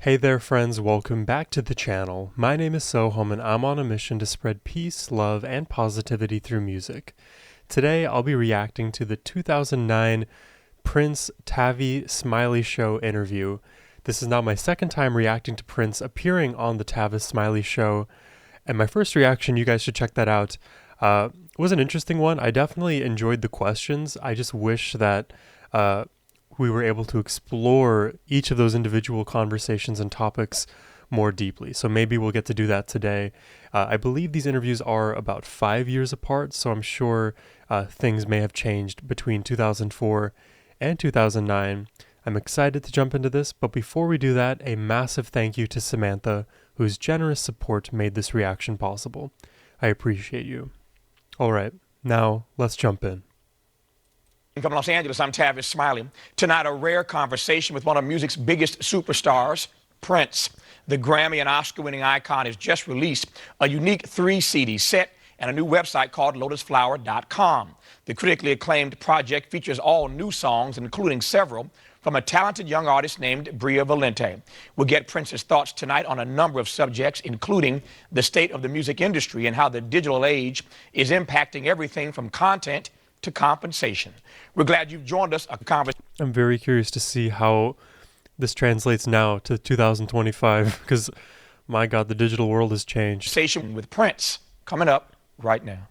Hey there friends, welcome back to the channel. My name is Sohum and I'm on a mission to spread peace, love, and positivity through music. Today I'll be reacting to the 2009 Prince Tavis Smiley show interview. This is now my second time reacting to Prince appearing on the Tavis Smiley show, and my first reaction, you guys should check that out, was an interesting one. I definitely enjoyed the questions. I just wish that we were able to explore each of those individual conversations and topics more deeply. So maybe we'll get to do that today. I believe these interviews are about 5 years apart, so I'm sure things may have changed between 2004 and 2009. I'm excited to jump into this, but before we do that, a massive thank you to Samantha, whose generous support made this reaction possible. I appreciate you. All right, now let's jump in. From Los Angeles, I'm Tavis Smiley. Tonight, a rare conversation with one of music's biggest superstars, Prince. The Grammy and Oscar-winning icon has just released a unique 3-CD set and a new website called lotusflower.com. The critically acclaimed project features all new songs, including several from a talented young artist named Bria Valente. We'll get Prince's thoughts tonight on a number of subjects, including the state of the music industry and how the digital age is impacting everything from content to compensation. We're glad you've joined us. I'm very curious to see how this translates now to 2025 because, my God, the digital world has changed. Conversation with Prince coming up right now.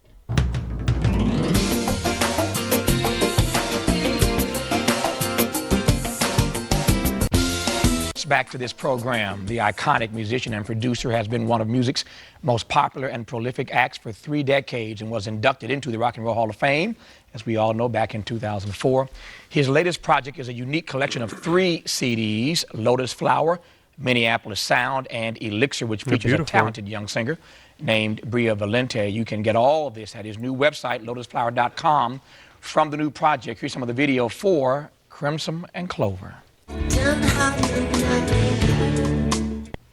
Back to this program. The iconic musician and producer has been one of music's most popular and prolific acts for 3 decades and was inducted into the Rock and Roll Hall of Fame, as we all know, back in 2004. His latest project is a unique collection of 3 CDs, Lotus Flower, Minneapolis Sound, and Elixir, which features a talented young singer named Bria Valente. You can get all of this at his new website, lotusflower.com. From the new project, here's some of the video for Crimson and Clover.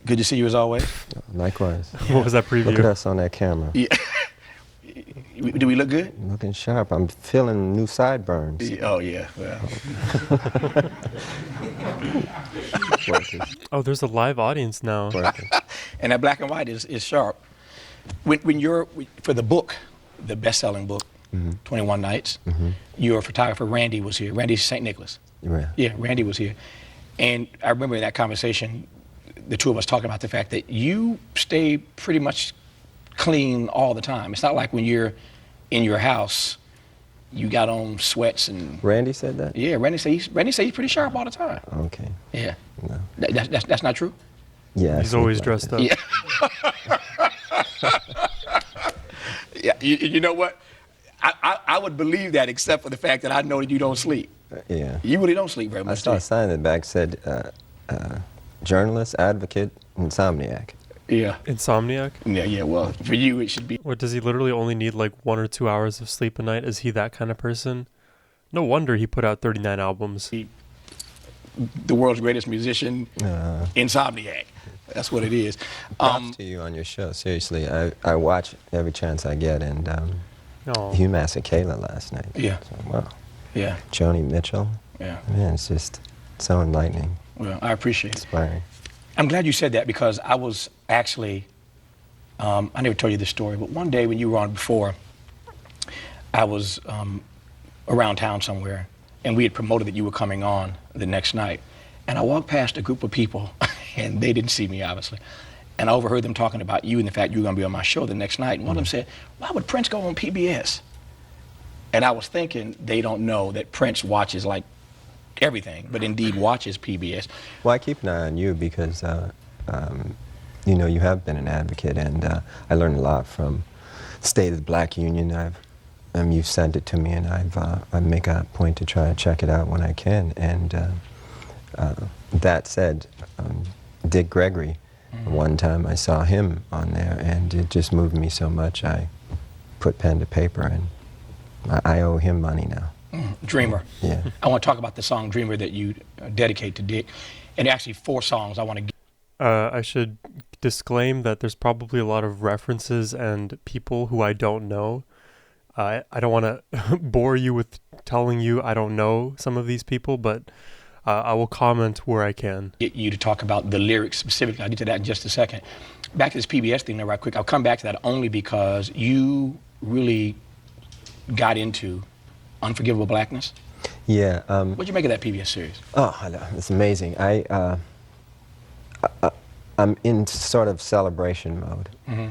Good to see you as always. Likewise. What was that preview? Look at us on that camera. Yeah. Do we look good? Looking sharp. I'm feeling new sideburns. Oh, yeah. Well. Oh, there's a live audience now. And that black and white is sharp. When you're, for the book, the best-selling book, 21 Nights, your photographer, Randy, was here. Randy St. Nicholas. Yeah, Randy was here. And I remember in that conversation, the two of us talking about the fact that you stay pretty much clean all the time. It's not like when you're in your house, you got on sweats and... Randy said that? Yeah, Randy said he's pretty sharp all the time. Okay. Yeah. No. That's not true? Yeah. He's always dressed up. Yeah. Yeah, you know what? I would believe that, except for the fact that I know that you don't sleep. Yeah. You really don't sleep very much. I saw a sign in the back said, journalist, advocate, insomniac. Yeah. Insomniac? Yeah, well, for you it should be. What, does he literally only need like 1 or 2 hours of sleep a night? Is he that kind of person? No wonder he put out 39 albums. The world's greatest musician, insomniac. That's what it is. Props to you on your show, seriously. I watch every chance I get, and UMass and Kayla last night. Yeah. So, wow. Yeah. Joni Mitchell. Yeah. Man, it's just so enlightening. Well, I appreciate it. Inspiring. I'm glad you said that because I was actually, I never told you this story, but one day when you were on before, I was around town somewhere, and we had promoted that you were coming on the next night. And I walked past a group of people, and they didn't see me, obviously. And I overheard them talking about you and the fact you were going to be on my show the next night. And one of them said, why would Prince go on PBS? And I was thinking they don't know that Prince watches like everything, but indeed watches PBS. Well, I keep an eye on you because, you know, you have been an advocate, and I learned a lot from State of the Black Union. You've sent it to me, and I make a point to try to check it out when I can. And that said, Dick Gregory, one time I saw him on there, and it just moved me so much. I put pen to paper, and I owe him money now. Dreamer. Yeah. I want to talk about the song Dreamer that you dedicate to Dick. And actually 4 songs I want to get. I should disclaim that there's probably a lot of references and people who I don't know. I don't want to bore you with telling you I don't know some of these people, but I will comment where I can. Get you to talk about the lyrics specifically. I'll get to that in just a second. Back to this PBS thing, though, right quick. I'll come back to that only because you really got into Unforgivable Blackness. Yeah. What'd you make of that PBS series? Oh, I know. It's amazing. I'm in sort of celebration mode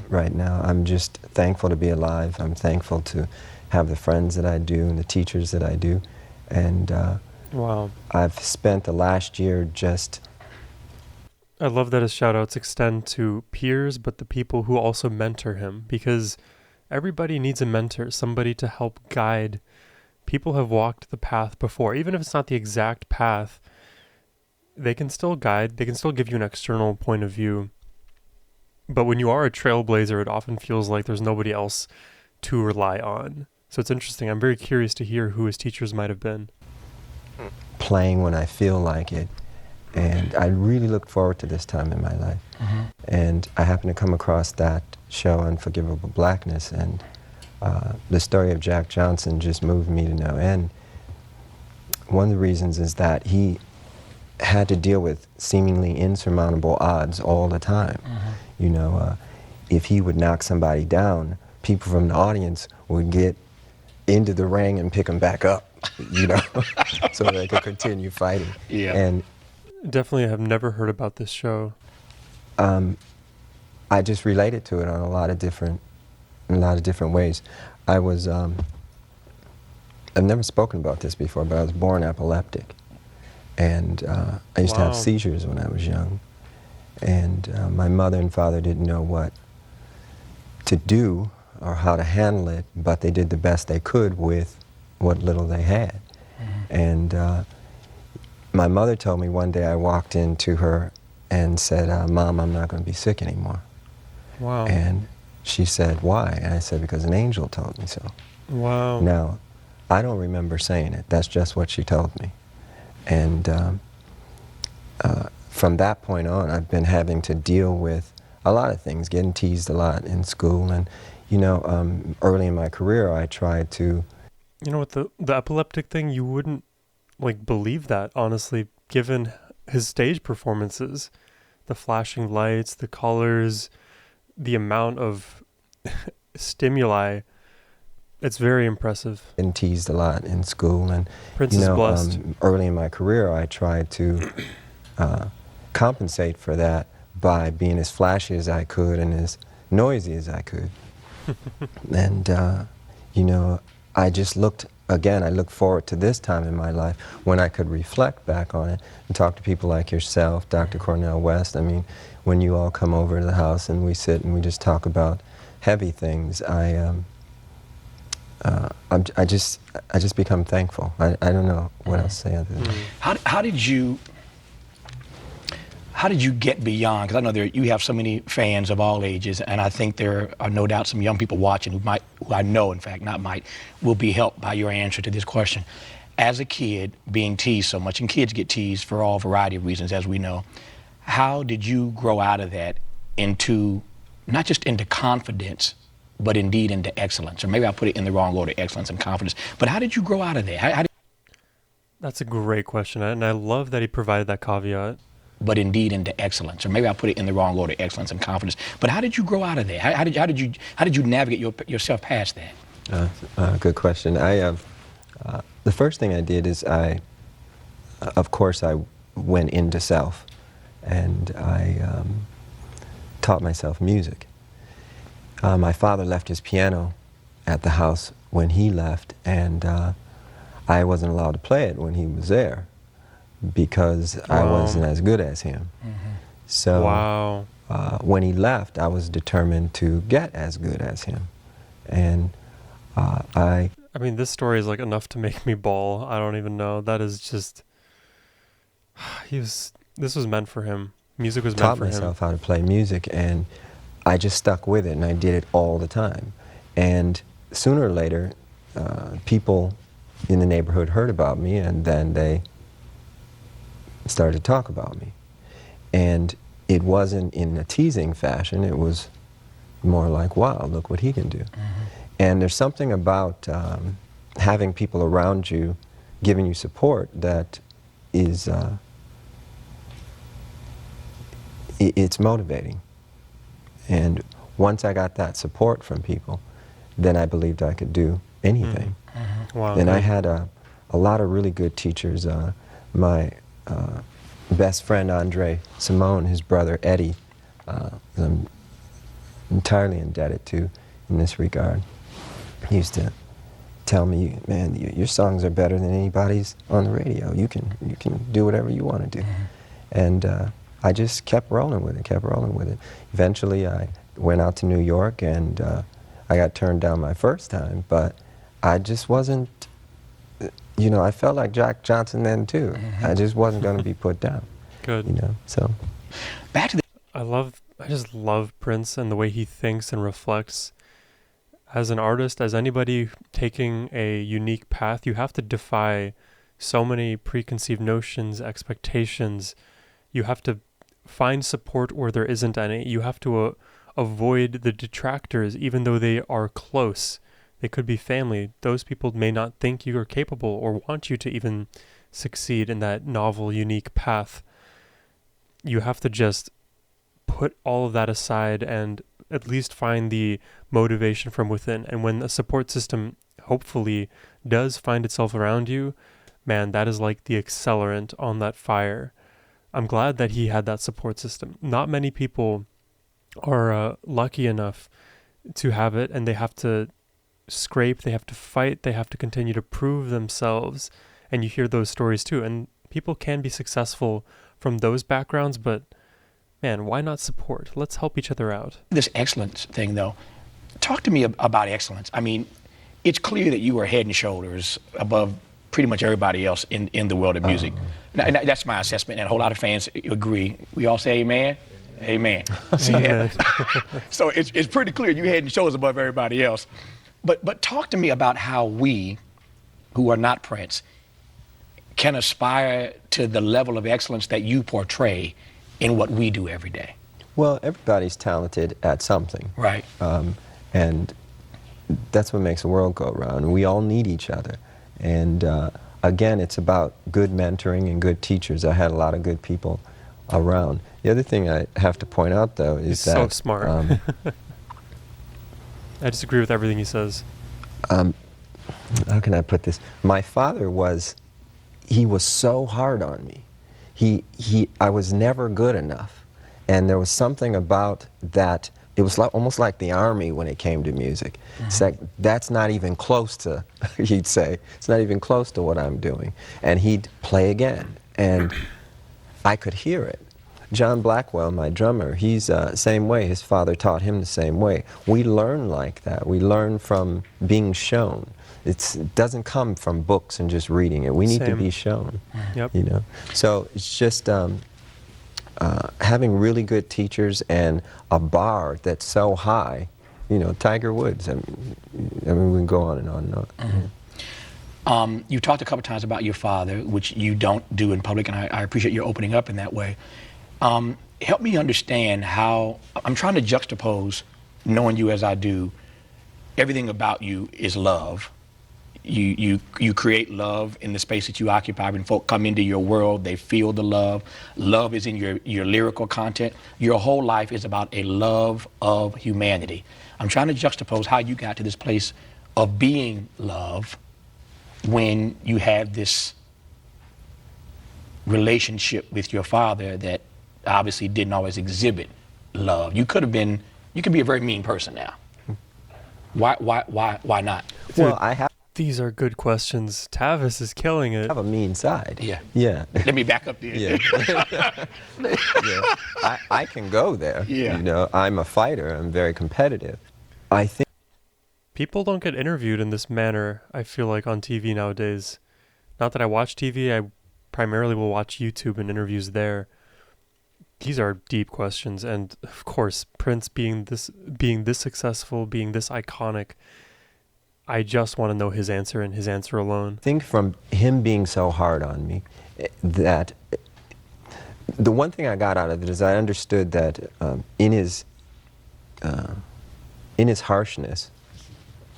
right now. I'm just thankful to be alive. I'm thankful to have the friends that I do and the teachers that I do. And Wow. I've spent the last year just... I love that his shout-outs extend to peers, but the people who also mentor him, because everybody needs a mentor, somebody to help guide. People have walked the path before. Even if it's not the exact path, they can still guide. They can still give you an external point of view. But when you are a trailblazer, it often feels like there's nobody else to rely on. So it's interesting. I'm very curious to hear who his teachers might have been. Playing when I feel like it. And I really look forward to this time in my life. And I happened to come across that show, Unforgivable Blackness, and the story of Jack Johnson just moved me to no end. One of the reasons is that he had to deal with seemingly insurmountable odds all the time. You know, if he would knock somebody down, people from the audience would get into the ring and pick him back up, you know, so they could continue fighting. Yeah. And Definitely have never heard about this show. I just related to it on a lot of different ways. I was, I've never spoken about this before, but I was born epileptic. And I used to have seizures when I was young. And my mother and father didn't know what to do or how to handle it, but they did the best they could with what little they had. And my mother told me one day, I walked into her and said, Mom, I'm not going to be sick anymore. Wow. And she said, why? And I said, because an angel told me so. Wow. Now, I don't remember saying it. That's just what she told me. And from that point on, I've been having to deal with a lot of things, getting teased a lot in school. And, you know, early in my career, I tried to... You know what, the epileptic thing, you wouldn't, like, believe that, honestly, given his stage performances. The flashing lights, the colors, the amount of stimuli. It's very impressive. Been teased a lot in school. And, Prince you is know, blessed. early in my career, I tried to compensate for that by being as flashy as I could and as noisy as I could. And, you know, I just looked, again, I look forward to this time in my life when I could reflect back on it and talk to people like yourself, Dr. Cornel West. I mean, when you all come over to the house and we sit and we just talk about heavy things, I just become thankful. I don't know what else to say other than that. How did you get beyond? Because I know you have so many fans of all ages, and I think there are no doubt some young people watching who I know, in fact, will be helped by your answer to this question. As a kid, being teased so much, and kids get teased for all variety of reasons, as we know, how did you grow out of that into, not just into confidence, but indeed into excellence? Or maybe I put it in the wrong order, excellence and confidence. But how did you grow out of that? That's a great question, and I love that he provided that caveat. But indeed into excellence, or maybe I put it in the wrong order, excellence and confidence. But how did you grow out of that? How did you navigate yourself past that? Good question. The first thing I did is of course, I went into self, and I taught myself music. My father left his piano at the house when he left, and I wasn't allowed to play it when he was there, because I wasn't as good as him. So when he left, I was determined to get as good as him. And I mean, this story is like enough to make me bawl. I don't even know. That is just, this was meant for him. Music was meant for him. Taught myself how to play music, and I just stuck with it, and I did it all the time. And sooner or later, people in the neighborhood heard about me, and then they started to talk about me. And it wasn't in a teasing fashion, it was more like, wow, look what he can do. And there's something about having people around you giving you support that is it's motivating. And once I got that support from people, then I believed I could do anything. Wow. And I had a lot of really good teachers. My best friend Andre Simone, his brother Eddie, I'm entirely indebted to in this regard. He used to tell me, man, your songs are better than anybody's on the radio. You can do whatever you want to do. And I just kept rolling with it, Eventually I went out to New York, and I got turned down my first time, but I just wasn't, you know, I felt like Jack Johnson then too. I just wasn't going to be put down. Good. You know, so. Back to the I just love Prince and the way he thinks and reflects. As an artist, as anybody taking a unique path, you have to defy so many preconceived notions, expectations. You have to find support where there isn't any. You have to avoid the detractors, even though they are close. They could be family. Those people may not think you are capable or want you to even succeed in that novel, unique path. You have to just put all of that aside and at least find the motivation from within. And when a support system hopefully does find itself around you, man, that is like the accelerant on that fire. I'm glad that he had that support system. Not many people are lucky enough to have it, and they have to scrape, they have to fight, they have to continue to prove themselves. And you hear those stories too. And people can be successful from those backgrounds, but man, why not support? Let's help each other out. this excellence thing, though, talk to me about excellence. I mean, it's clear that you are head and shoulders above pretty much everybody else in the world of music. And that's my assessment, and a whole lot of fans agree. We all say amen? Amen. See that? So it's pretty clear you head and shoulders above everybody else. But talk to me about how we, who are not Prince, can aspire to the level of excellence that you portray in what we do every day. Well, everybody's talented at something. Right. And that's what makes the world go round. We all need each other. And again, it's about good mentoring and good teachers. I had a lot of good people around. The other thing I have to point out, though, is He's that... so smart. I disagree with everything he says. How can I put this? My father he was so hard on me. I was never good enough. And there was something about that. It was almost like the army when it came to music. It's like, that's not even close to, he'd say, it's not even close to what I'm doing. And he'd play again. And I could hear it. John Blackwell, my drummer, he's the same way. His father taught him the same way. We learn like that. We learn from being shown. It doesn't come from books and just reading it. We need to be shown. Yep. You know. So it's just having really good teachers and a bar that's so high. You know, Tiger Woods. I mean, we can go on and on and on. You talked a couple times about your father, which you don't do in public, and I appreciate your opening up in that way. Help me understand how, I'm trying to juxtapose, knowing you as I do, everything about you is love. You create love in the space that you occupy. When folk come into your world, they feel the love. Love is in your lyrical content. Your whole life is about a love of humanity. I'm trying to juxtapose how you got to this place of being love when you have this relationship with your father that obviously didn't always exhibit love. You could be a very mean person now. Why not? Well, These are good questions. Tavis is killing it. I have a mean side. Yeah. Yeah. Let me back up there. Yeah. Yeah. I can go there. Yeah. You know, I'm a fighter. I'm very competitive. I think People don't get interviewed in this manner, I feel like, on TV nowadays. Not that I watch TV, I primarily will watch YouTube and interviews there. These are deep questions, and of course, Prince being this successful, being this iconic, I just want to know his answer and his answer alone. I think from him being so hard on me, that the one thing I got out of it is I understood that in his harshness,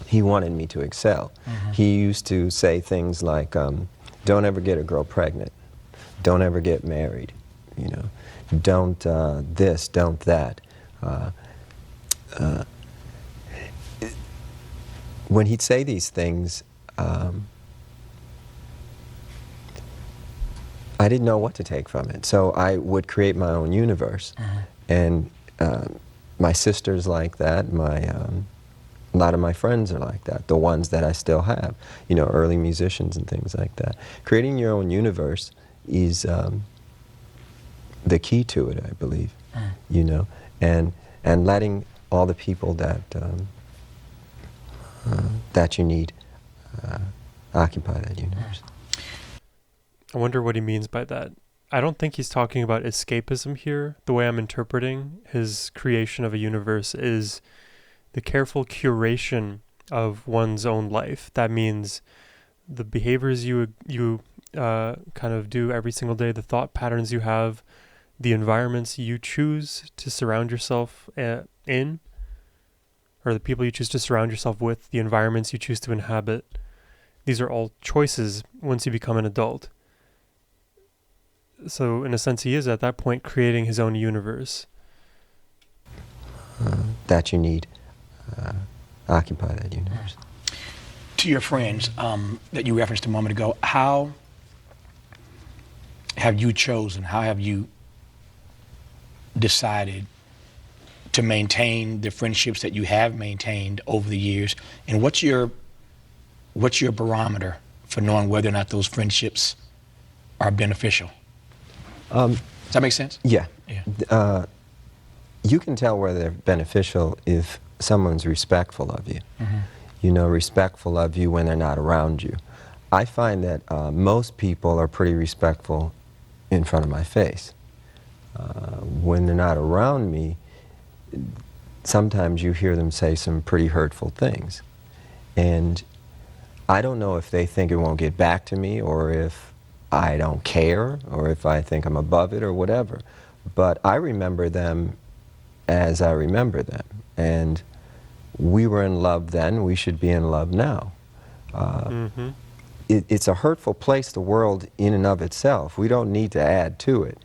he wanted me to excel. He used to say things like, don't ever get a girl pregnant. don't ever get married, you know, don't this, don't that. When he'd say these things, I didn't know what to take from it. So I would create my own universe. And my sister's like that. A lot of my friends are like that, the ones that I still have, you know, early musicians and things like that. Creating your own universe is the key to it, I believe, you know, and letting all the people that that you need occupy that universe. I wonder what he means by that. I don't think he's talking about escapism here. The way I'm interpreting his creation of a universe is the careful curation of one's own life. That means the behaviors you kind of do every single day, the thought patterns you have, the environments you choose to surround yourself in, or the people you choose to surround yourself with, the environments you choose to inhabit. These are all choices once you become an adult. So in a sense, he is at that point creating his own universe. That you need occupy that universe. To your friends that you referenced a moment ago, how have you chosen, how have you decided to maintain the friendships that you have maintained over the years? And what's your barometer for knowing whether or not those friendships are beneficial? Does that make sense? Yeah. Yeah. You can tell whether they're beneficial if someone's respectful of you. You know, respectful of you when they're not around you. I find that most people are pretty respectful in front of my face. When they're not around me, sometimes you hear them say some pretty hurtful things. And I don't know if they think it won't get back to me, or if I don't care, or if I think I'm above it, or whatever. But I remember them as I remember them. And we were in love then, we should be in love now. It's a hurtful place, the world in and of itself. We don't need to add to it.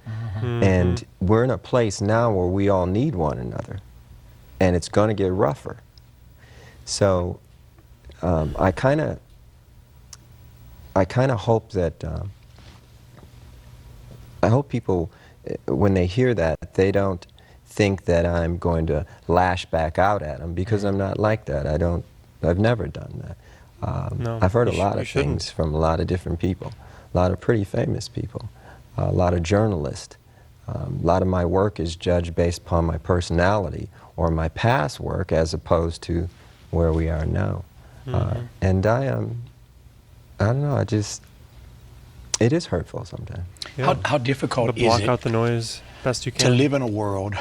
And we're in a place now where we all need one another. And it's going to get rougher. So I kind of hope that, I hope people, when they hear that, they don't think that I'm going to lash back out at them, because I'm not like that. I've never done that. No, I've heard a lot of things from a lot of different people, a lot of pretty famous people, a lot of journalists. A lot of my work is judged based upon my personality or my past work as opposed to where we are now. And I don't know, it is hurtful sometimes. Yeah. How difficult to is block it out the noise best you can to live in a world,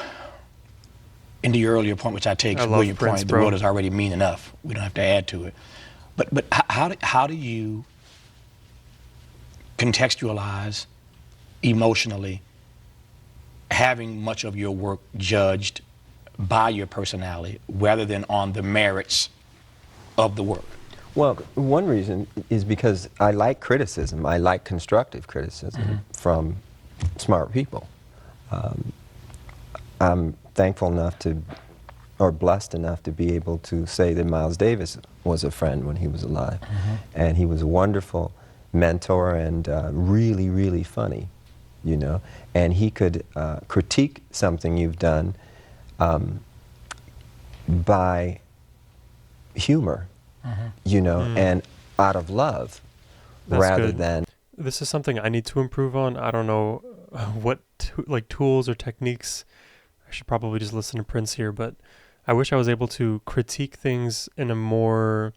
in the earlier point, which I take I William Prince, point, the bro. world is already mean enough. We don't have to add to it. But how do you contextualize emotionally having much of your work judged by your personality rather than on the merits of the work? Well, one reason is because I like criticism. I like constructive criticism from smart people. I'm thankful enough to, or blessed enough to be able to say that Miles Davis was a friend when he was alive. And he was a wonderful mentor and really, really funny, you know. And he could critique something you've done by humor, you know, and out of love, That's rather good. than... This is something I need to improve on. I don't know what tools or techniques. I should probably just listen to Prince here, but I wish I was able to critique things in a more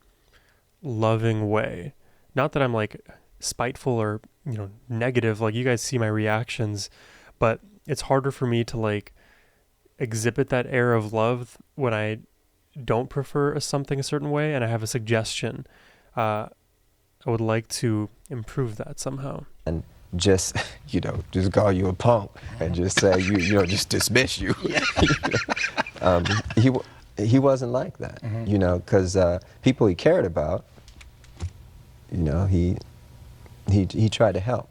loving way. Not that I'm like spiteful or, you know, negative, like you guys see my reactions, but it's harder for me to like exhibit that air of love when I don't prefer something a certain way and I have a suggestion. I would like to improve that somehow. And just, you know, just call you a punk and just say, you know, just dismiss you. He wasn't like that, you know, because people he cared about, you know, he tried to help.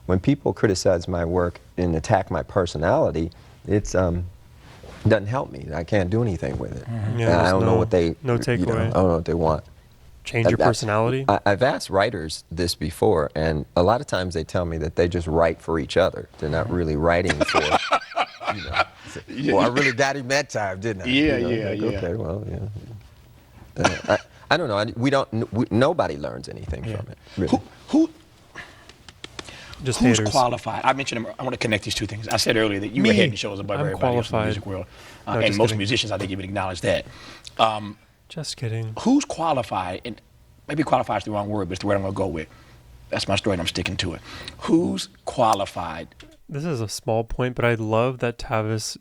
when people criticize my work and attack my personality, it's doesn't help me. I can't do anything with it. Yeah, I don't know what they no takeaway. I don't know what they want. Change your personality? I've asked writers this before, and a lot of times they tell me that they just write for each other. They're not really writing for, well, I really got him that time, didn't I? Yeah. Okay, well, yeah. I don't know. Nobody learns anything from it. Really. Just Who's haters. qualified? I mentioned, I want to connect these two things. I said earlier that you were head and shoulders above everybody else in the music world. No, and just most kidding. musicians, I think you would acknowledge that. Just kidding. Who's qualified, and maybe qualified is the wrong word, but it's the word I'm going to go with. That's my story and I'm sticking to it. Who's qualified? This is a small point, but I love that Tavis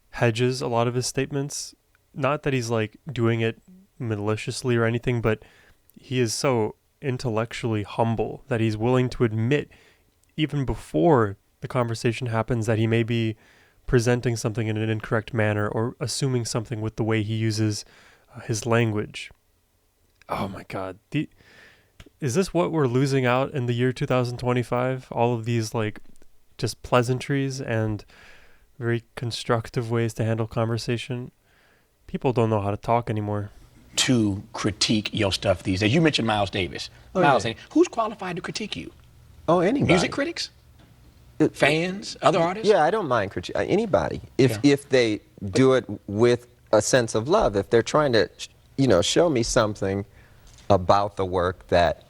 hedges a lot of his statements. Not that he's doing it maliciously or anything, but he is so intellectually humble that he's willing to admit even before the conversation happens that he may be presenting something in an incorrect manner or assuming something with the way he uses his language. Oh my God. Is this what we're losing out in the year 2025? All of these just pleasantries and very constructive ways to handle conversation. People don't know how to talk anymore. To critique your stuff these days. You mentioned Miles Davis. Who's qualified to critique you? Oh, anybody. Music critics? Fans? Other artists? Yeah, I don't mind anybody. If they do it with a sense of love, if they're trying to, show me something about the work that,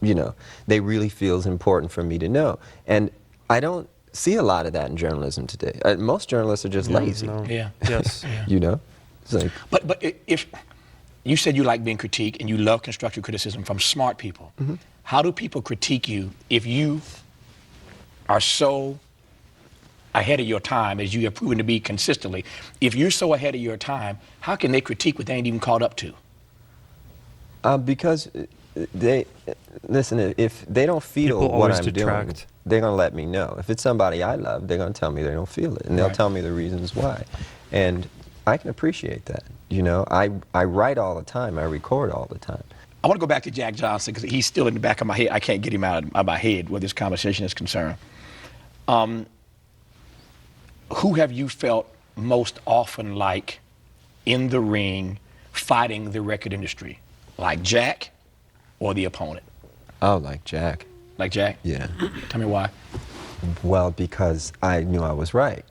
they really feel is important for me to know. And I don't see a lot of that in journalism today. Most journalists are just lazy. No. Yeah. Yes. It's But if you said you like being critiqued and you love constructive criticism from smart people, how do people critique you if you are so ahead of your time, as you have proven to be consistently? If you're so ahead of your time, how can they critique what they ain't even caught up to? Because listen, if they don't feel People what always I'm detract. doing, they're going to let me know. If it's somebody I love, they're going to tell me they don't feel it, and they'll Right. tell me the reasons why. And I can appreciate that. I write all the time. I record all the time. I want to go back to Jack Johnson because he's still in the back of my head. I can't get him out of my head where this conversation is concerned. Who have you felt most often like in the ring fighting the record industry? Like Jack or the opponent? Oh, like Jack. Like Jack? Yeah. Tell me why. Well, because I knew I was right.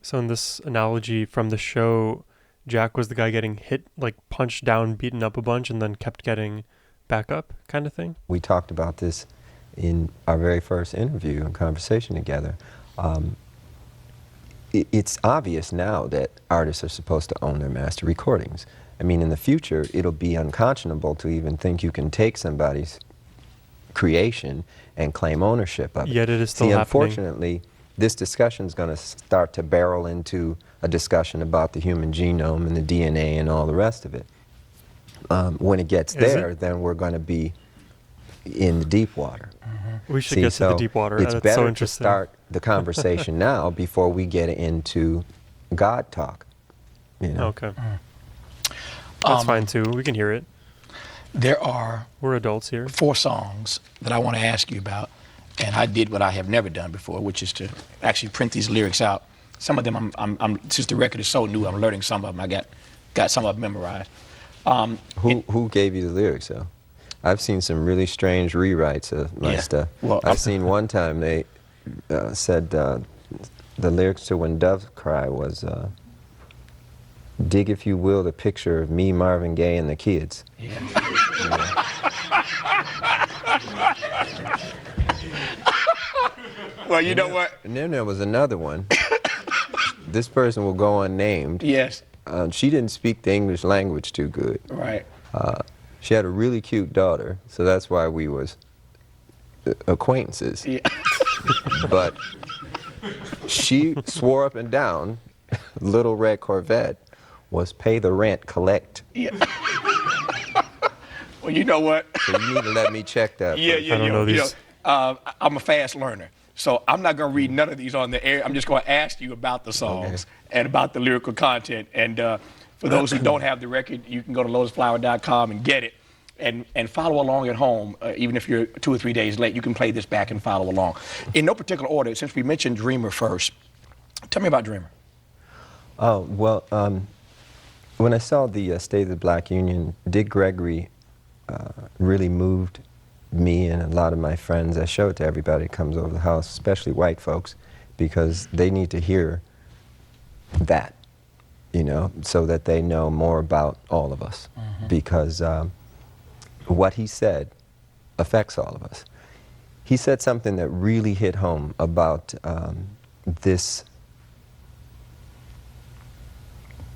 So in this analogy from the show, Jack was the guy getting hit, punched down, beaten up a bunch, and then kept getting back up kind of thing? We talked about this in our very first interview and conversation together. It's obvious now that artists are supposed to own their master recordings. I mean, in the future, it'll be unconscionable to even think you can take somebody's creation and claim ownership of it. Yet it is still See, happening. unfortunately, this discussion is going to start to barrel into a discussion about the human genome and the DNA and all the rest of it. When it gets there, then we're going to be in the deep water. We should get to the deep water. It's That's better so to interesting. start the conversation now before we get into God talk. Okay. That's fine too. We can hear it. There are We're adults here. 4 songs that I want to ask you about, and I did what I have never done before, which is to actually print these lyrics out. Some of them, I'm since the record is so new, I'm learning some of them. I got some of them memorized. Who gave you the lyrics, though? I've seen some really strange rewrites of my stuff. Well, I've seen one time they said the lyrics to When Doves Cry was, dig, if you will, the picture of me, Marvin Gaye, and the kids. Yeah. Well, you know what? And then there was another one. This person will go unnamed. Yes. She didn't speak the English language too good. Right. She had a really cute daughter, so that's why we was acquaintances. Yeah. But she swore up and down, Little Red Corvette was pay the rent, collect. Yeah. Well, you know what? So you need to let me check that. Yeah, first. yeah, I don't know these. I'm a fast learner, so I'm not going to read none of these on the air. I'm just going to ask you about the songs and about the lyrical content. And for those who don't have the record, you can go to lotusflower.com and get it. and follow along at home. Even if you're 2 or 3 days late, you can play this back and follow along. In no particular order, since we mentioned Dreamer first, tell me about Dreamer. Oh, well, when I saw the State of the Black Union, Dick Gregory really moved me and a lot of my friends. I show it to everybody that comes over the house, especially white folks, because they need to hear that, you know, so that they know more about all of us. Because what he said affects all of us. He said something that really hit home about this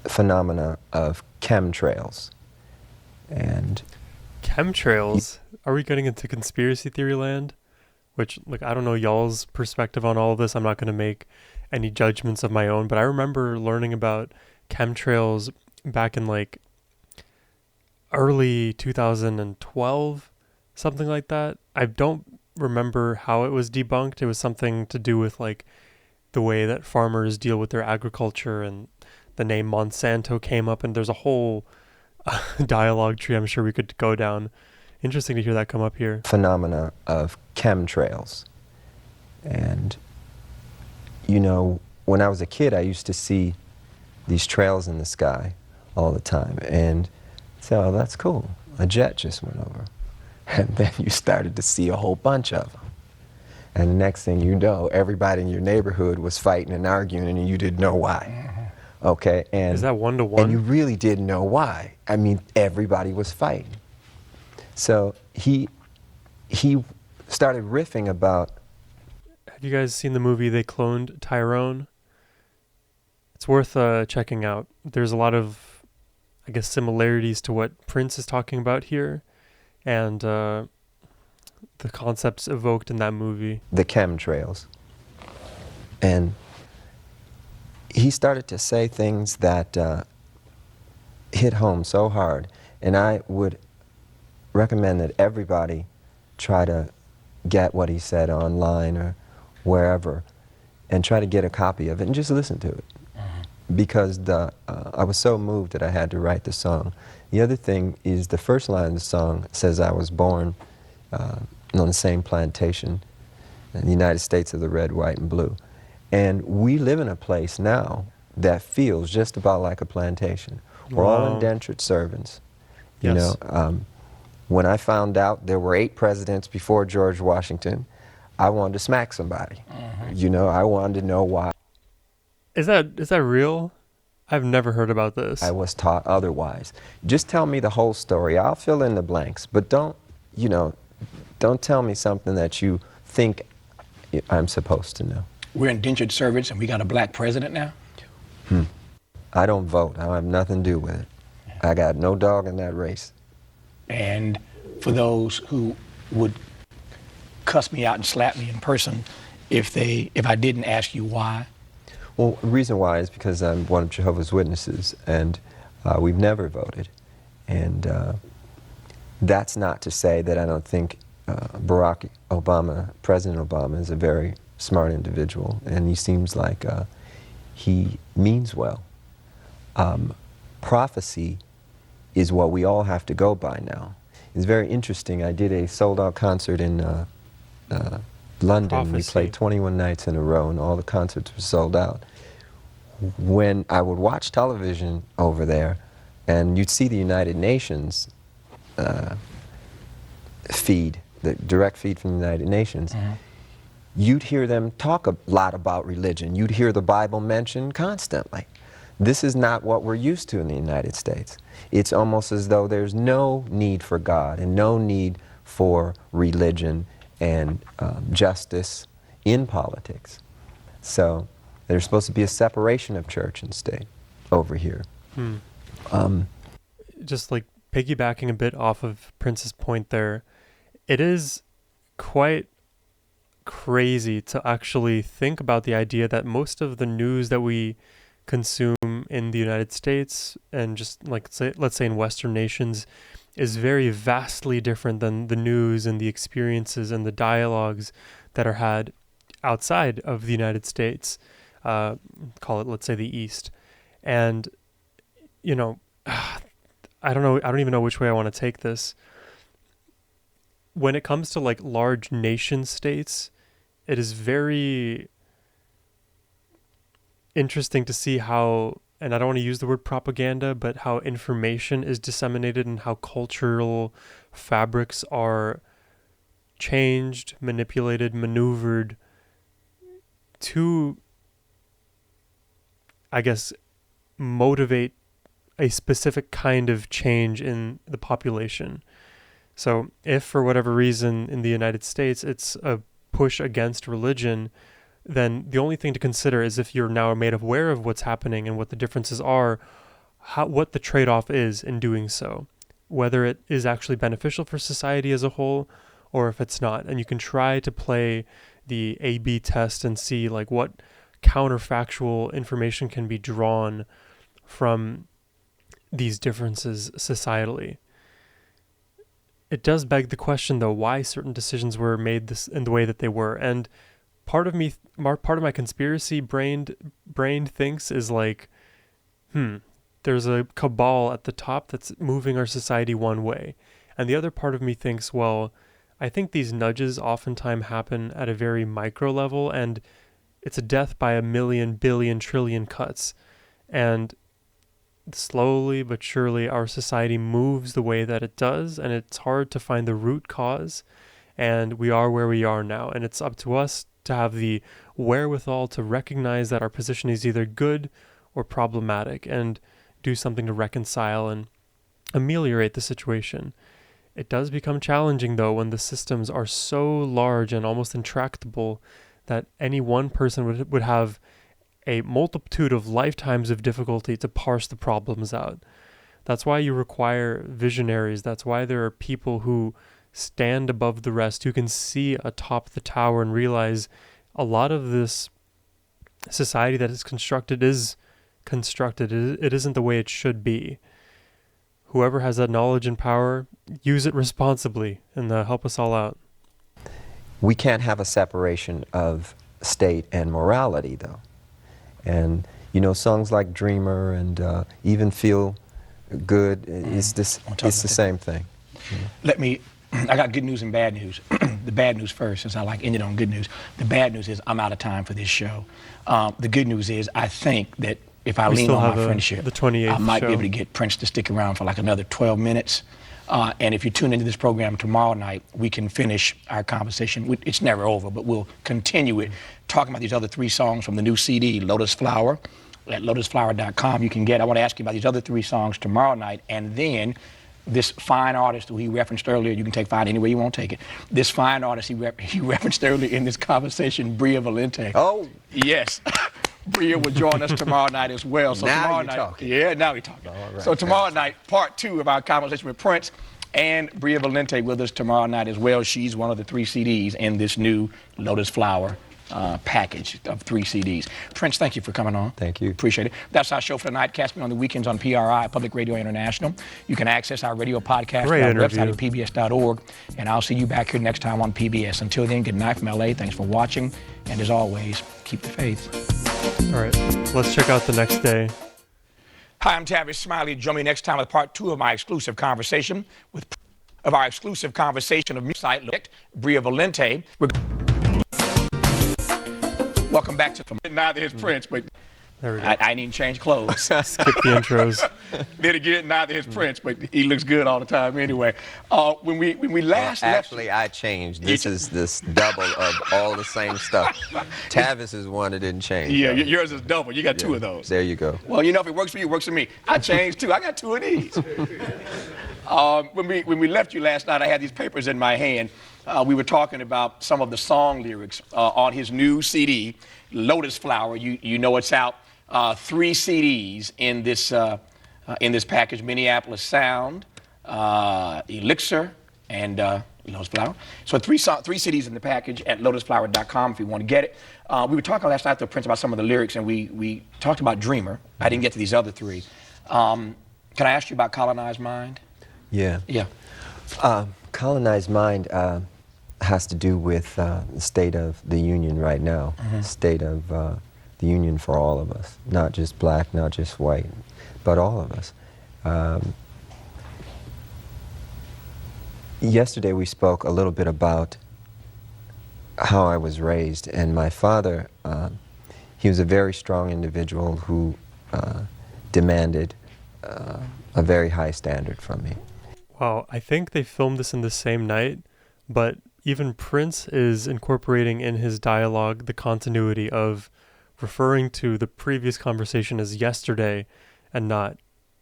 phenomena of chemtrails. And Chemtrails? Are we getting into conspiracy theory land? Which, like, I don't know y'all's perspective on all of this. I'm not going to make any judgments of my own, but I remember learning about chemtrails back in, like, early 2012, something like that. I don't remember how it was debunked. It was something to do with, like, the way that farmers deal with their agriculture, and the name Monsanto came up, and there's a whole dialogue tree I'm sure we could go down. Interesting to hear that come up here. Phenomena of chemtrails. And, you know, when I was a kid, I used to see these trails in the sky all the time. And say, oh, that's cool. A jet just went over. And then you started to see a whole bunch of them. And the next thing you know, everybody in your neighborhood was fighting and arguing, and you didn't know why. Okay? And is that one-to-one? And you really didn't know why. I mean, everybody was fighting. So he started riffing about... Have you guys seen the movie They Cloned Tyrone? It's worth checking out. There's a lot of, I guess, similarities to what Prince is talking about here, and the concepts evoked in that movie. The chemtrails. And he started to say things that hit home so hard. And I would recommend that everybody try to get what he said online or wherever and try to get a copy of it and just listen to it. Because I was so moved that I had to write the song. The other thing is the first line of the song says I was born on the same plantation in the United States of the red, white, and blue. And we live in a place now that feels just about like a plantation. We're all indentured servants. You know, when I found out there were 8 presidents before George Washington, I wanted to smack somebody. You know, I wanted to know why. Is that real? I've never heard about this. I was taught otherwise. Just tell me the whole story. I'll fill in the blanks, but don't tell me something that you think I'm supposed to know. We're indentured servants, and we got a black president now? I don't vote. I have nothing to do with it. I got no dog in that race. And for those who would cuss me out and slap me in person if I didn't ask you why? Well, the reason why is because I'm one of Jehovah's Witnesses, and we've never voted. And that's not to say that I don't think Barack Obama, President Obama, is a very smart individual, and he seems like he means well. Prophecy is what we all have to go by now. It's very interesting. I did a sold-out concert in London. Prophecy. We played 21 nights in a row, and all the concerts were sold out. When I would watch television over there, and you'd see the United Nations feed, the direct feed from the United Nations, you'd hear them talk a lot about religion. You'd hear the Bible mentioned constantly. This is not what we're used to in the United States. It's almost as though there's no need for God and no need for religion and justice in politics. So there's supposed to be a separation of church and state over here. Just like piggybacking a bit off of Prince's point there, it is quite crazy to actually think about the idea that most of the news that we consume in the United States and just like let's say in Western nations is very vastly different than the news and the experiences and the dialogues that are had outside of the United States, call it, let's say, the East. And, you know, I don't even know which way I want to take this, when it comes to like large nation states, it is very interesting to see how, and I don't want to use the word propaganda, but how information is disseminated and how cultural fabrics are changed, manipulated, maneuvered to, I guess, motivate a specific kind of change in the population. So if for whatever reason in the United States it's a push against religion, then the only thing to consider is, if you're now made aware of what's happening and what the differences are, what the trade-off is in doing so, whether it is actually beneficial for society as a whole or if it's not. And you can try to play the A/B test and see like what counterfactual information can be drawn from these differences societally. It does beg the question, though, why certain decisions were made this in the way that they were. And part of my conspiracy brain thinks is like, there's a cabal at the top that's moving our society one way. And the other part of me thinks, well, I think these nudges oftentimes happen at a very micro level, and it's a death by a million, billion, trillion cuts. And slowly but surely our society moves the way that it does, and it's hard to find the root cause. And we are where we are now, and it's up to us to have the wherewithal to recognize that our position is either good or problematic and do something to reconcile and ameliorate the situation. It does become challenging, though, when the systems are so large and almost intractable that any one person would have a multitude of lifetimes of difficulty to parse the problems out. That's why you require visionaries. That's why there are people who stand above the rest, who can see atop the tower and realize a lot of this society that is constructed. It isn't the way it should be. Whoever has that knowledge and power, use it responsibly and help us all out. We can't have a separation of state and morality, though. And, you know, songs like Dreamer and even Feel Good, it's the same thing. I got good news and bad news. The bad news first, since I like ended on good news. The bad news is I'm out of time for this show. The good news is I think that if I lean on my friendship, I might be able to get Prince to stick around for like another 12 minutes. And if you tune into this program tomorrow night, we can finish our conversation. It's never over, but we'll continue it, talking about these other 3 songs from the new CD, Lotus Flower. At lotusflower.com you can get. I want to ask you about these other 3 songs tomorrow night, and then this fine artist who he referenced earlier. You can take fine any way you want to take it. This fine artist he referenced earlier in this conversation, Bria Valente. Oh. Yes. Bria will join us tomorrow night as well. So now tomorrow you're night, talking. Yeah, now we're talking. All right. So tomorrow night, part 2 of our conversation with Prince, and Bria Valente with us tomorrow night as well. She's one of the 3 CDs in this new Lotus Flower package of 3 CDs. Prince, thank you for coming on. Thank you. Appreciate it. That's our show for tonight. Catch me on the weekends on PRI, Public Radio International. You can access our radio podcast on our website at pbs.org. And I'll see you back here next time on PBS. Until then, good night from LA. Thanks for watching. And as always, keep the faith. All right, let's check out the next day. Hi, I'm Tavis Smiley. Join me next time with part 2 of my exclusive conversation of site Bria Valente. Welcome back to neither his Prince, but There we go. I didn't even change clothes. Skip the intros. Then again, neither his Prince, but he looks good all the time anyway. When we last actually, I changed. This is this double of all the same stuff. Tavis is one that didn't change. Yeah, yours is double. You got 2 of those. There you go. Well, you know, if it works for you, it works for me. I changed too. I got 2 of these. When we left you last night, I had these papers in my hand. We were talking about some of the song lyrics on his new CD, Lotus Flower. You know it's out. 3 CDs in this package: Minneapolis Sound, Elixir, and Lotus Flower. So 3 CDs in the package at lotusflower.com if you want to get it. We were talking last night to Prince about some of the lyrics, and we talked about Dreamer. I didn't get to these other 3. Can I ask you about Colonized Mind? Yeah. Yeah. Colonized Mind has to do with the state of the union right now, state of the union for all of us, not just black, not just white, but all of us. Yesterday we spoke a little bit about how I was raised, and my father, he was a very strong individual who demanded a very high standard from me. Wow, I think they filmed this in the same night, but even Prince is incorporating in his dialogue the continuity of referring to the previous conversation as yesterday and not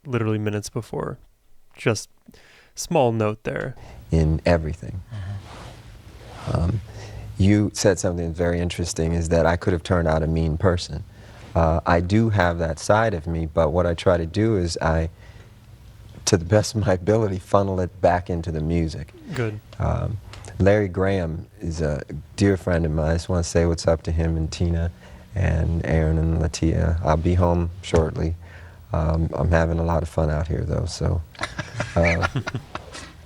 literally minutes before. Just small note there. In everything. You said something very interesting, is that I could have turned out a mean person. I do have that side of me, but what I try to do is to the best of my ability, funnel it back into the music. Good. Larry Graham is a dear friend of mine. I just want to say what's up to him and Tina and Aaron and Latia. I'll be home shortly. I'm having a lot of fun out here, though, so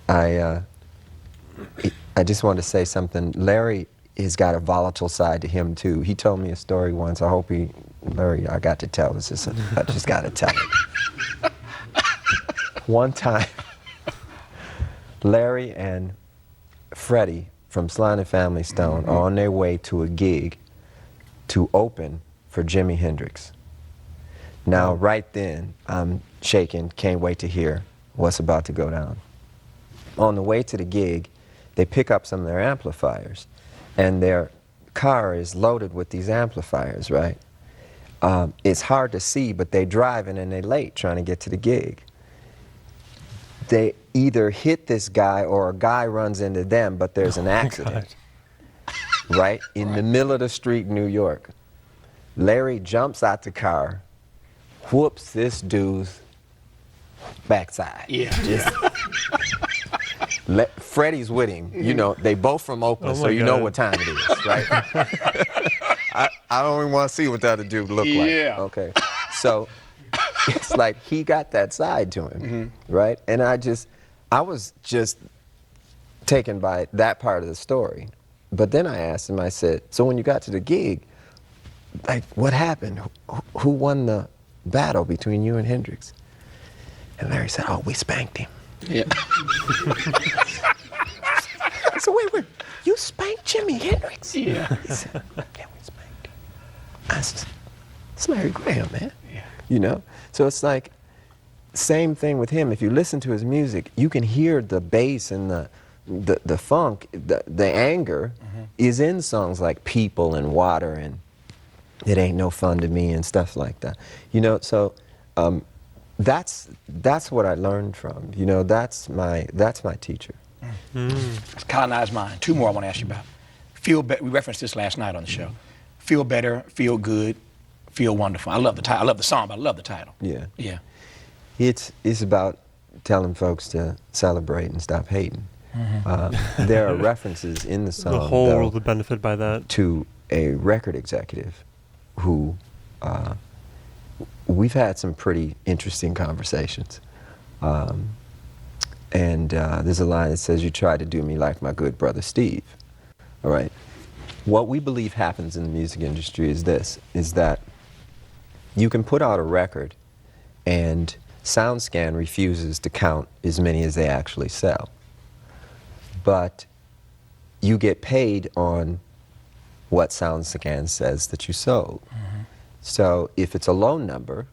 I just want to say something. Larry has got a volatile side to him, too. He told me a story once. I hope Larry, I got to tell this. I just got to tell it. One time, Larry and Freddie from Sly and the Family Stone are on their way to a gig to open for Jimi Hendrix. Now, right then, I'm shaking, can't wait to hear what's about to go down. On the way to the gig, they pick up some of their amplifiers, and their car is loaded with these amplifiers, right? It's hard to see, but they're driving and they're late trying to get to the gig. They either hit this guy or a guy runs into them, but there's an accident, right? In the middle of the street in New York. Larry jumps out the car, whoops this dude's backside. Yeah. Freddie's with him. You know, they both from Oakland, so you know what time it is, right? I don't even want to see what the other dude looked like. Yeah. Okay. So it's like he got that side to him, right? And I was just taken by that part of the story. But then I asked him, I said, so when you got to the gig, like, what happened? Who won the battle between you and Hendrix? And Larry said, oh, we spanked him. Yeah. I said, wait, you spanked Jimi Hendrix? Yeah. He said, yeah, we spanked him. I said, it's Larry Graham, man. Yeah. You know? So it's like, same thing with him. If you listen to his music, you can hear the bass and the funk, the anger is in songs like People and Water and It Ain't No Fun to Me and stuff like that. You know, so that's what I learned from. You know, that's my teacher. It's colonized mind. Two more I want to ask you about. Feel better. We referenced this last night on the show. Feel better, feel good, feel wonderful. I love the title. I love the song, but I love the title. Yeah. Yeah. It's about telling folks to celebrate and stop hating. There are references in the song, The whole though, world would benefit by that. to a record executive who we've had some pretty interesting conversations. And there's a line that says, you tried to do me like my good brother Steve. All right. What we believe happens in the music industry is this, is that you can put out a record and SoundScan refuses to count as many as they actually sell. But you get paid on what SoundScan says that you sold. So if it's a low number,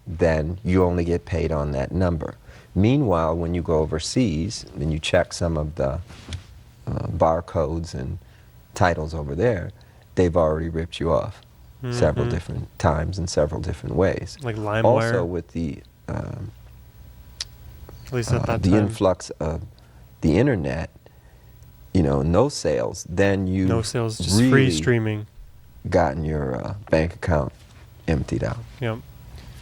then you only get paid on that number. Meanwhile, when you go overseas and you check some of the barcodes and titles over there, they've already ripped you off several different times in several different ways. Like LimeWire? Also with the At least at that the time. influx of the internet, you know, no sales, then you No sales, just really free streaming. gotten your bank account emptied out. Yep.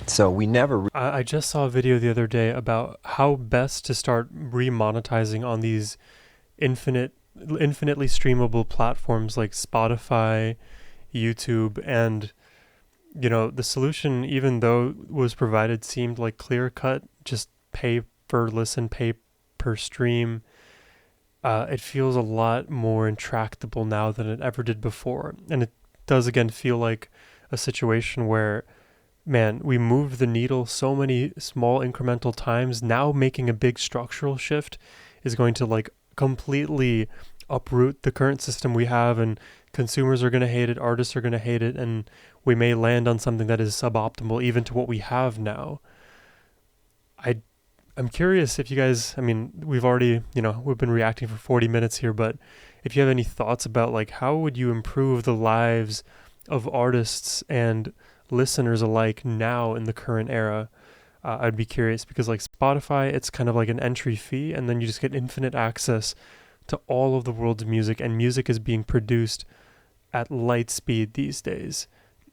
So we never I just saw a video the other day about how best to start remonetizing on these infinitely streamable platforms like Spotify, YouTube, and you know, the solution, even though it was provided, seemed like clear cut, just pay per listen, pay per stream. It feels a lot more intractable now than it ever did before. And it does again feel like a situation where, man, we moved the needle so many small incremental times. Now making a big structural shift is going to like completely uproot the current system we have, and consumers are going to hate it, artists are going to hate it, and we may land on something that is suboptimal even to what we have now. I'm curious if you guys, I mean, we've already, we've been reacting for 40 minutes here, but if you have any thoughts about like how would you improve the lives of artists and listeners alike now in the current era, I'd be curious, because like Spotify, it's kind of like an entry fee, and then you just get infinite access to all of the world's music, and music is being produced at light speed these days.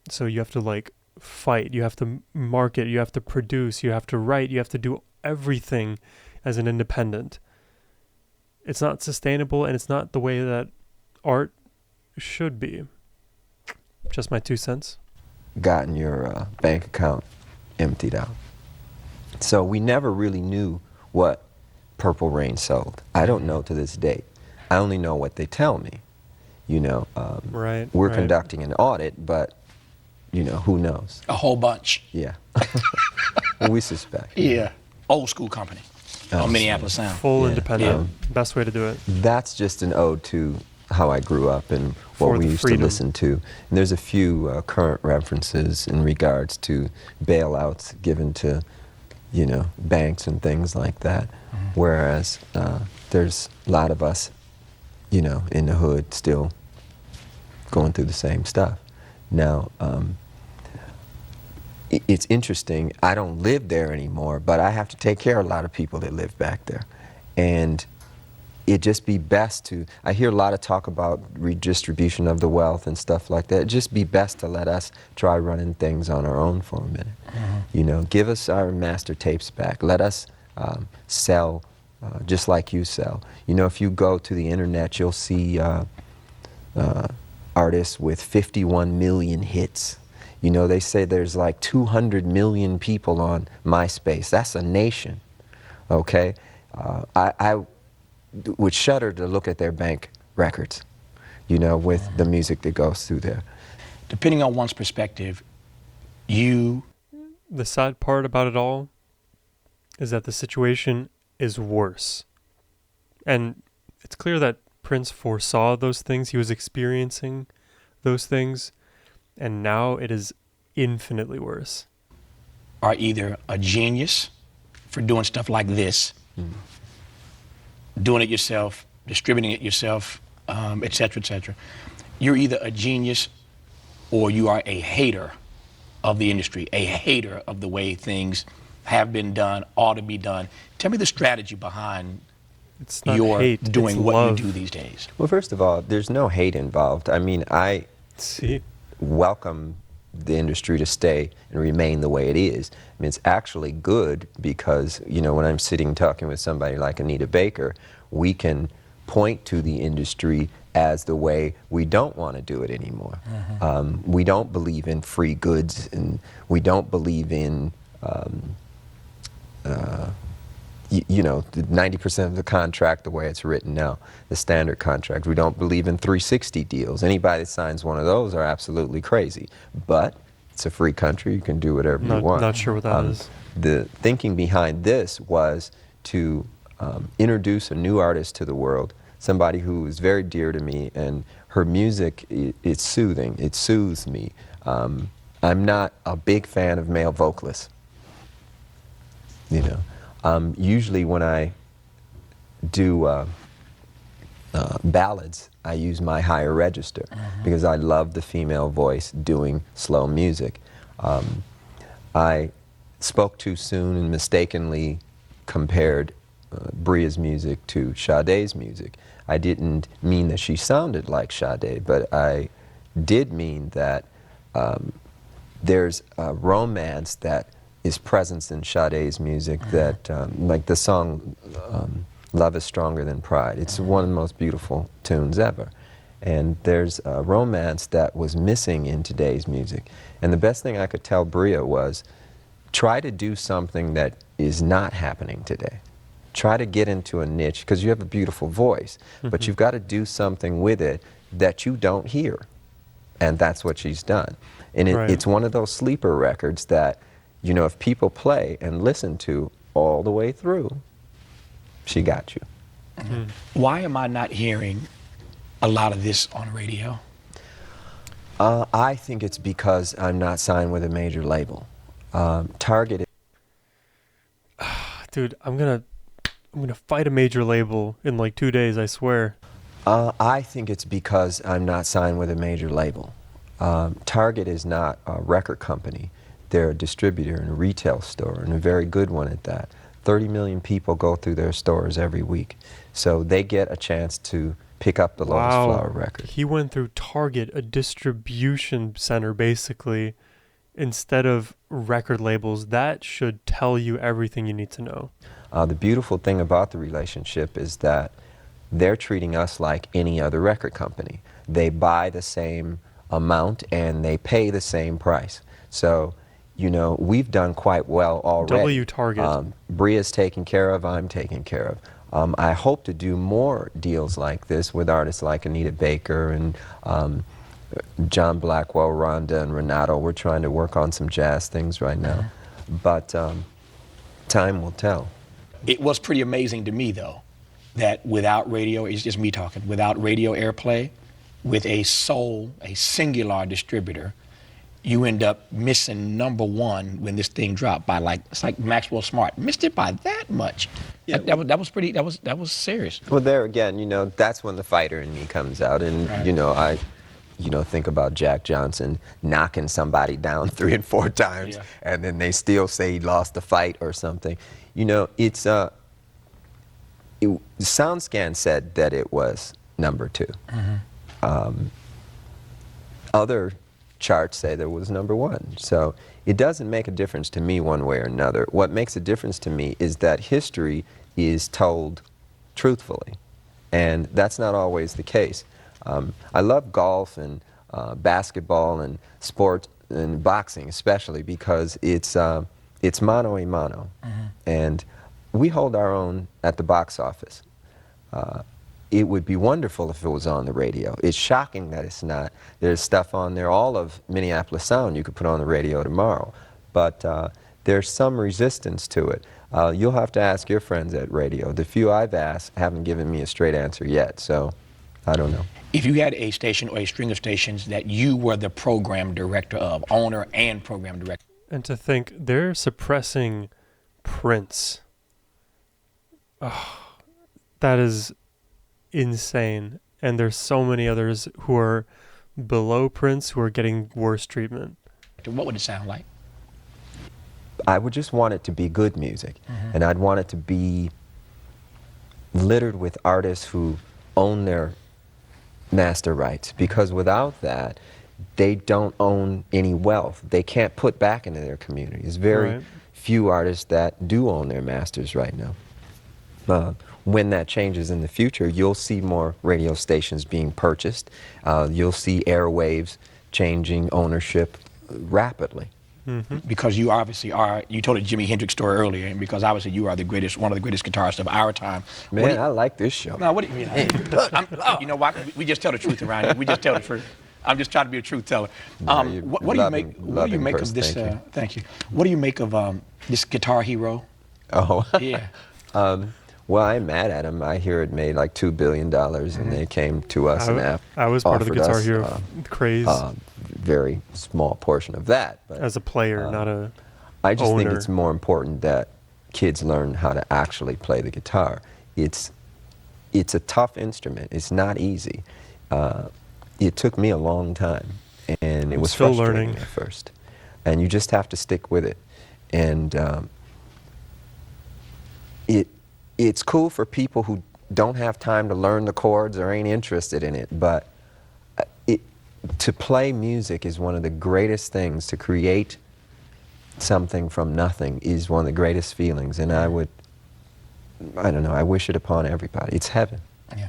So you have to like fight, you have to market, you have to produce, you have to write, you have to do everything as an independent. It's not sustainable, and it's not the way that art should be. Just my 2 cents. Gotten your bank account emptied out. So we never really knew what Purple Rain sold. I don't know to this date. I only know what they tell me. We're right. conducting an audit, but who knows? A whole bunch. Yeah. We suspect. Yeah. Old school company on Minneapolis Sound. Full independent. Best way to do it. That's just an ode to how I grew up and what we used to listen to. And there's a few current references in regards to bailouts given to, banks and things like that. Whereas there's a lot of us, in the hood still going through the same stuff. Now, it's interesting, I don't live there anymore, but I have to take care of a lot of people that live back there. And it'd just be best to, I hear a lot of talk about redistribution of the wealth and stuff like that. It'd just be best to let us try running things on our own for a minute. Give us our master tapes back. Let us sell just like you sell. If you go to the internet, you'll see artists with 51 million hits. They say there's like 200 million people on MySpace. That's a nation, okay? I would shudder to look at their bank records, with the music that goes through there. Depending on one's perspective, the sad part about it all is that the situation is worse. And it's clear that Prince foresaw those things. He was experiencing those things. And now it is infinitely worse. Are either a genius for doing stuff like this, doing it yourself, distributing it yourself, et cetera, et cetera. You're either a genius or you are a hater of the industry, a hater of the way things have been done, ought to be done. Tell me the strategy behind your hate, doing what love. you do these days. Well, first of all, there's no hate involved. I mean, I welcome the industry to stay and remain the way it is. I mean, it's actually good because, when I'm sitting talking with somebody like Anita Baker, we can point to the industry as the way we don't want to do it anymore. We don't believe in free goods, and we don't believe in the 90% of the contract the way it's written now, the standard contract. We don't believe in 360 deals. Anybody that signs one of those are absolutely crazy. But it's a free country. You can do whatever you want. Not sure what that is. The thinking behind this was to introduce a new artist to the world, somebody who is very dear to me, and her music, it's soothing. It soothes me. I'm not a big fan of male vocalists. Usually when I do ballads, I use my higher register because I love the female voice doing slow music. I spoke too soon and mistakenly compared Bria's music to Sade's music. I didn't mean that she sounded like Sade, but I did mean that there's a romance that is presence in Sade's music that, like the song Love is Stronger Than Pride. It's one of the most beautiful tunes ever. And there's a romance that was missing in today's music. And the best thing I could tell Bria was, try to do something that is not happening today. Try to get into a niche, because you have a beautiful voice, but you've got to do something with it that you don't hear. And that's what she's done. And it's one of those sleeper records that, if people play and listen to all the way through, she got you. Why am I not hearing a lot of this on radio? I think it's because I'm not signed with a major label. Target. Dude, I'm gonna fight a major label in like 2 days, I swear. I think it's because I'm not signed with a major label. Target is not a record company. They're a distributor and a retail store, and a very good one at that. 30 million people go through their stores every week. So they get a chance to pick up the Lotus Flower record. He went through Target, a distribution center, basically, instead of record labels. That should tell you everything you need to know. The beautiful thing about the relationship is that they're treating us like any other record company. They buy the same amount and they pay the same price. So, you know, we've done quite well already. W Target. Bria's taken care of, I'm taken care of. I hope to do more deals like this with artists like Anita Baker and John Blackwell, Rhonda, and Renato. We're trying to work on some jazz things right now. But time will tell. It was pretty amazing to me, though, that without radio, it's just me talking, without radio airplay, with a singular distributor, you end up missing #1 when this thing dropped by it's like Maxwell Smart missed it by that much. Yeah, that was serious. Well, there again, you know, that's when the fighter in me comes out, and right. you know, I think about Jack Johnson knocking somebody down 3 and 4 times, and then they still say he lost the fight or something. You know, it's SoundScan said that it was #2. Other charts say that it was #1. So it doesn't make a difference to me one way or another. What makes a difference to me is that history is told truthfully, and that's not always the case. I love golf and basketball and sport and boxing especially because it's mano a mano, and we hold our own at the box office. It would be wonderful if it was on the radio. It's shocking that it's not. There's stuff on there, all of Minneapolis Sound you could put on the radio tomorrow, but there's some resistance to it. You'll have to ask your friends at radio. The few I've asked haven't given me a straight answer yet, so I don't know. If you had a station or a string of stations that you were the program director of, owner and program director. And to think they're suppressing Prince. Oh, that is insane. And there's so many others who are below Prince who are getting worse treatment. What would it sound like? I would just want it to be good music, and I'd want it to be littered with artists who own their master rights, because without that, they don't own any wealth. They can't put back into their community. There's very few artists that do own their masters right now. When that changes in the future, you'll see more radio stations being purchased. You'll see airwaves changing ownership rapidly. Because you obviously are, you told a Jimi Hendrix story earlier, and because obviously you are the greatest, one of the greatest guitarists of our time. Man, I like this show. No, what do you mean? You know what? We just tell the truth around here. We just tell the truth. I'm just trying to be a truth teller. What do you make? What do you make of this? Thank you. What do you make of this Guitar Hero? Oh. Yeah. Well, I'm mad at them. I hear it made like $2 billion, and they came to us and I was part of the Guitar Hero craze. Very small portion of that. But, as a player, not a I just owner. think it's more important that kids learn how to actually play the guitar. It's a tough instrument. It's not easy. It took me a long time, and it was still frustrating learning at first. And you just have to stick with it. And it's cool for people who don't have time to learn the chords or ain't interested in it, but to play music is one of the greatest things. To create something from nothing is one of the greatest feelings, and I don't know, I wish it upon everybody. It's heaven. Yeah.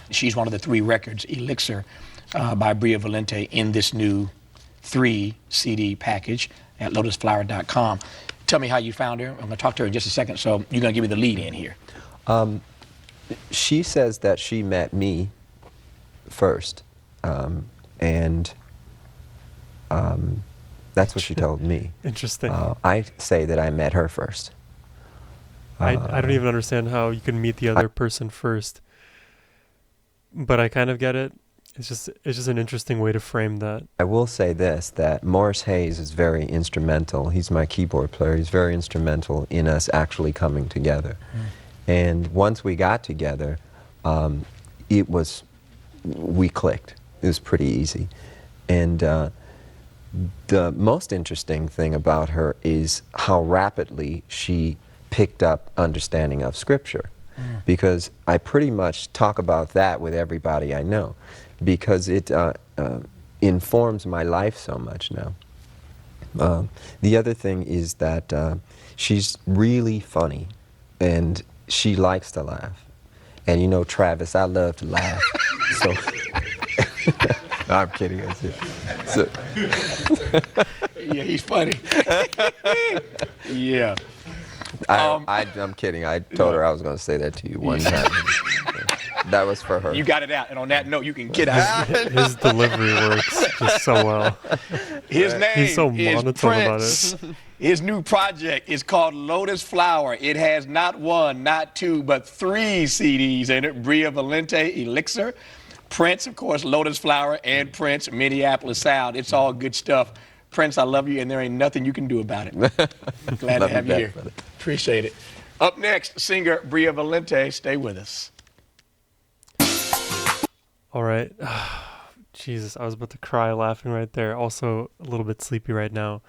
She's one of the 3 records, Elixir, by Bria Valente, in this new 3 CD package at lotusflower.com. Tell me how you found her. I'm going to talk to her in just a second, so you're going to give me the lead in here. She says that she met me first, and that's what she told me. Interesting. I say that I met her first. I don't even understand how you can meet the other person first, but I kind of get it. It's just an interesting way to frame that. I will say this, that Morris Hayes is very instrumental. He's my keyboard player. He's very instrumental in us actually coming together. And once we got together, we clicked. It was pretty easy. And the most interesting thing about her is how rapidly she picked up understanding of Scripture. Because I pretty much talk about that with everybody I know, because it informs my life so much now. The other thing is that she's really funny, and she likes to laugh. And you know, Travis, I love to laugh. So, no, I'm kidding. So, Yeah, he's funny. Yeah. I'm kidding. I told her I was going to say that to you one time. That was for her. You got it out. And on that note, you can get out. His delivery works just so well. His name He's so is monotone about Prince. it. His new project is called Lotus Flower. It has not one, not two, but 3 CDs in it. Bria Valente, Elixir. Prince, of course, Lotus Flower, and Prince, Minneapolis Sound. It's all good stuff. Prince, I love you, and there ain't nothing you can do about it. Glad to have you here. Brother. Appreciate it. Up next, singer Bria Valente. Stay with us. All right. Jesus, I was about to cry laughing right there. Also a little bit sleepy right now.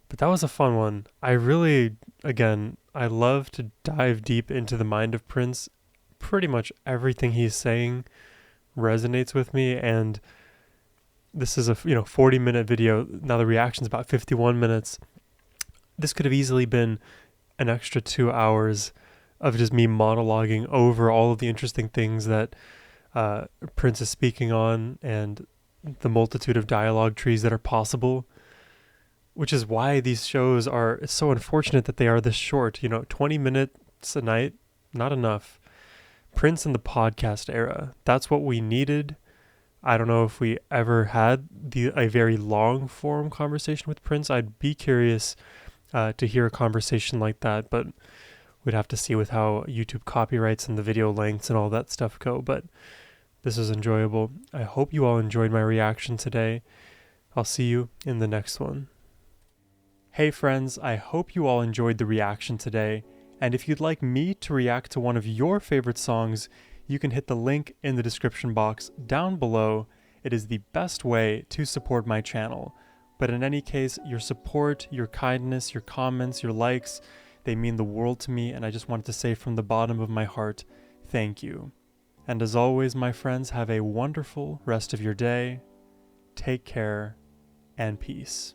But that was a fun one. I really, again, I love to dive deep into the mind of Prince. Pretty much everything he's saying resonates with me, and this is a 40-minute video. Now the reaction's about 51 minutes. This could have easily been an extra 2 hours of just me monologuing over all of the interesting things that Prince is speaking on and the multitude of dialogue trees that are possible, which is why these shows are, it's so unfortunate that they are this short. 20 minutes a night, not enough. Prince in the podcast era, that's what we needed. I don't know if we ever had a very long form conversation with Prince. I'd be curious to hear a conversation like that, but we'd have to see with how YouTube copyrights and the video lengths and all that stuff go. But this was enjoyable. I hope you all enjoyed my reaction today. I'll see you in the next one. Hey friends, I hope you all enjoyed the reaction today. And if you'd like me to react to one of your favorite songs, you can hit the link in the description box down below. It is the best way to support my channel. But in any case, your support, your kindness, your comments, your likes, they mean the world to me, and I just wanted to say from the bottom of my heart, thank you. And as always, my friends, have a wonderful rest of your day. Take care, and peace.